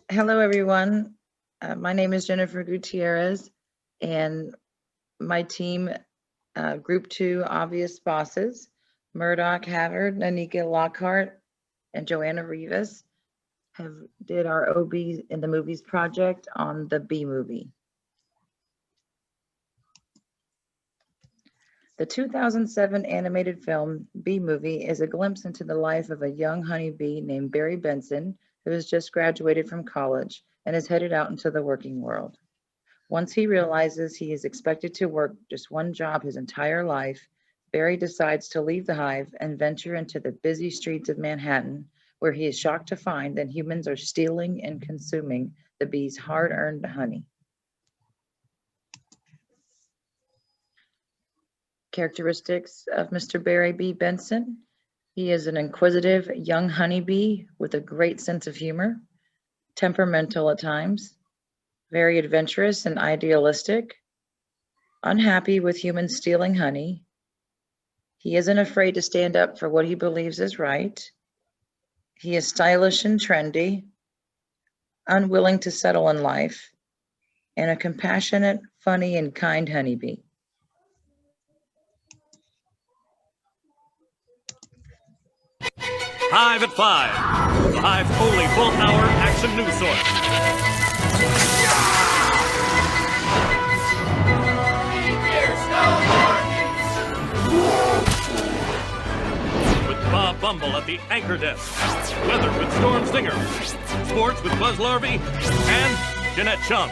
Hello, everyone. My name is Jennifer Gutierrez, and my team, Group 2 Obvious Bosses, Murdoch Havard, Nanika Lockhart, and Joanna Rivas, did our OB in the Movies project on the Bee Movie. The 2007 animated film Bee Movie is a glimpse into the life of a young honeybee named Barry Benson, who has just graduated from college and is headed out into the working world. Once he realizes he is expected to work just one job his entire life, Barry decides to leave the hive and venture into the busy streets of Manhattan, where he is shocked to find that humans are stealing and consuming the bees' hard-earned honey. Characteristics of Mr. Barry B. Benson. He is an inquisitive young honeybee with a great sense of humor, temperamental at times, very adventurous and idealistic, unhappy with humans stealing honey. He isn't afraid to stand up for what he believes is right. He is stylish and trendy, unwilling to settle in life, and a compassionate, funny, and kind honeybee. Hive at 5, the Hive's only full-hour action news source. With Bob Bumble at the anchor desk, weather with Storm Stinger, sports with Buzz Larvey, and Jeanette Chung.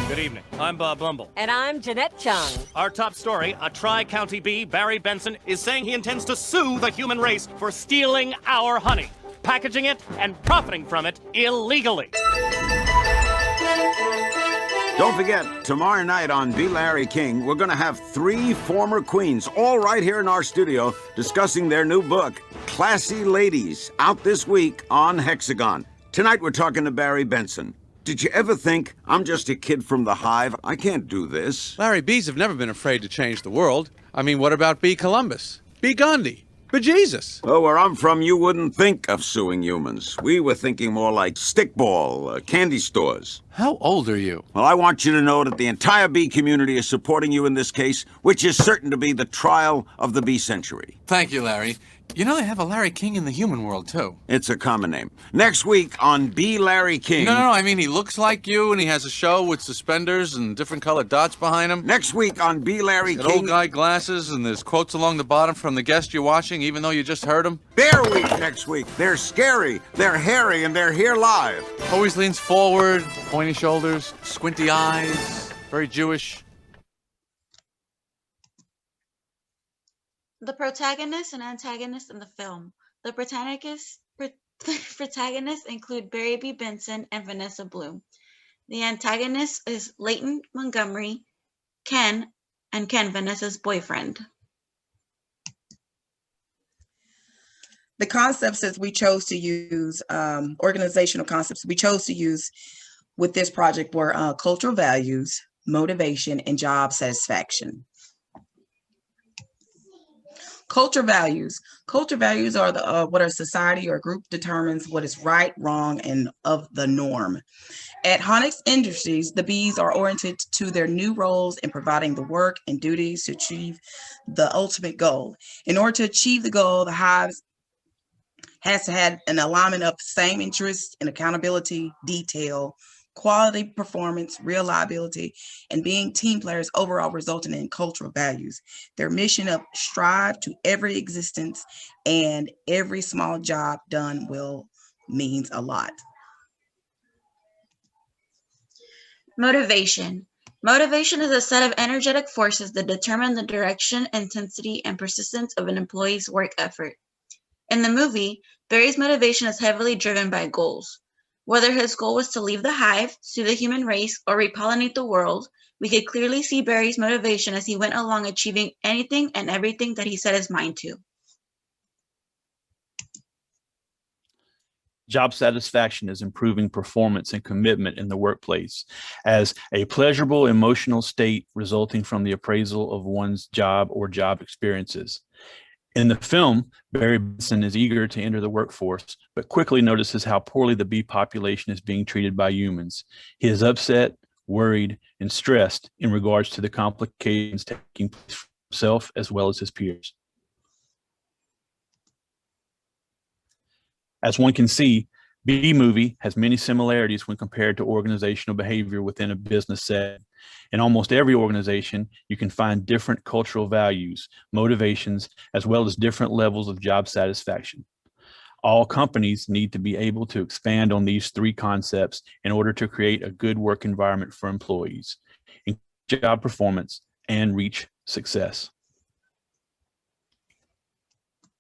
Good evening. I'm Bob Bumble. And I'm Jeanette Chung. Our top story, a Tri-County bee, Barry Benson, is saying he intends to sue the human race for stealing our honey, packaging it, and profiting from it illegally. Don't forget, tomorrow night on Be Larry King, we're going to have 3 former queens, all right here in our studio, discussing their new book, Classy Ladies, out this week on Hexagon. Tonight we're talking to Barry Benson. Did you ever think, I'm just a kid from the hive, I can't do this? Larry, bees have never been afraid to change the world. I mean, what about Bee Columbus? Bee Gandhi? Bejesus! Oh, where I'm from, you wouldn't think of suing humans. We were thinking more like stickball, candy stores. How old are you? Well, I want you to know that the entire bee community is supporting you in this case, which is certain to be the trial of the bee century. Thank you, Larry. You know they have a Larry King in the human world, too. It's a common name. Next week on Be Larry King... No, I mean, he looks like you, and he has a show with suspenders and different colored dots behind him. Next week on Be Larry Got King... old guy glasses, and there's quotes along the bottom from the guest you're watching, even though you just heard him. Bear Week next week. They're scary, they're hairy, and they're here live. Always leans forward, pointy shoulders, squinty eyes, very Jewish. The protagonist and antagonist in the film. The protagonists include Barry B. Benson and Vanessa Bloom. The antagonist is Leighton Montgomery, Ken, Vanessa's boyfriend. The concepts that we chose to use, organizational concepts we chose to use with this project were cultural values, motivation, and job satisfaction. Culture values. Culture values are the what a society or a group determines what is right, wrong, and of the norm. At Honix Industries, the bees are oriented to their new roles in providing the work and duties to achieve the ultimate goal. In order to achieve the goal, the hives has to have an alignment of same interests and accountability, detail, quality, performance, reliability, and being team players overall resulting in cultural values. Their mission of strive to every existence and every small job done well means a lot. Motivation. Motivation is a set of energetic forces that determine the direction, intensity, and persistence of an employee's work effort. In the movie, Barry's motivation is heavily driven by goals. Whether his goal was to leave the hive, sue the human race, or repollinate the world, we could clearly see Barry's motivation as he went along achieving anything and everything that he set his mind to. Job satisfaction is improving performance and commitment in the workplace as a pleasurable emotional state resulting from the appraisal of one's job or job experiences. In the film, Barry Benson is eager to enter the workforce, but quickly notices how poorly the bee population is being treated by humans. He is upset, worried, and stressed in regards to the complications taking place for himself as well as his peers. As one can see, Bee Movie has many similarities when compared to organizational behavior within a business setting. In almost every organization, you can find different cultural values, motivations, as well as different levels of job satisfaction. All companies need to be able to expand on these three concepts in order to create a good work environment for employees, increase job performance, and reach success.